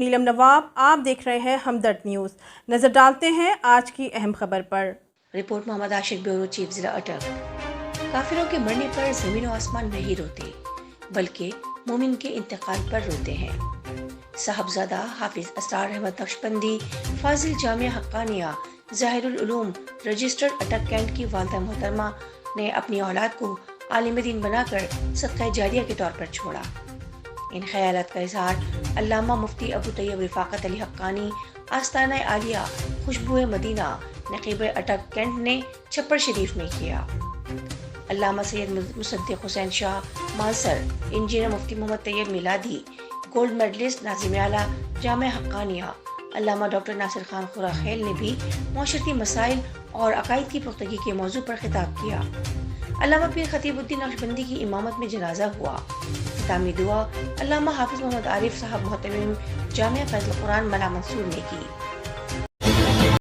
नीलम नवाब, आप देख रहे हैं हमदर्द न्यूज़। नज़र डालते हैं आज की अहम खबर पर। रिपोर्ट मोहम्मद आशिक, ब्यूरो चीफ, जिला अटक। काफिरों के मरने पर ज़मीन और आसमान नहीं रोते, बल्कि मोमिन के इंतकाल पर रोते हैं। साहबजादा हाफिज असरार अहमद नक्शबंदी, फाजिल जामिया हक्कानिया ज़ाहिरुल उलूम रजिस्टर्ड अटक कैंट की वालिदा मोहतरमा ने अपनी औलाद को आलिम दीन बनाकर सदका जारिया के तौर पर छोड़ा। इन ख्यालात का इजहार अल्लामा मुफ्ती अबू तैयब रफ़ाकत अली हक्कानी, आस्ताना आलिया खुशबुए मदीना नकीब अटक कैंट ने छप्पर शरीफ में किया। अल्लामा सैयद मुसद्दिक हुसैन शाह मानसर, इंजीनियर मुफ्ती मोहम्मद तैयब मिलादी, गोल्ड मेडलिस्ट नाज़िम आला जामिया हक्कानिया अल्लामा डॉक्टर नासिर खान खुराखेल ने भी माशरती मसाइल और अकायद की पुख्तगी के मौजू पर खिताब किया। अल्लामा पीर खतीबुद्दीन नक्शबंदी की इमामत में जनाजा हुआ। खितामी दुआ अल्लामा हाफिज मोहम्मद आरिफ साहब मोहतमिम जामिया फैज़ुल कुरान मला मंसूर ने की।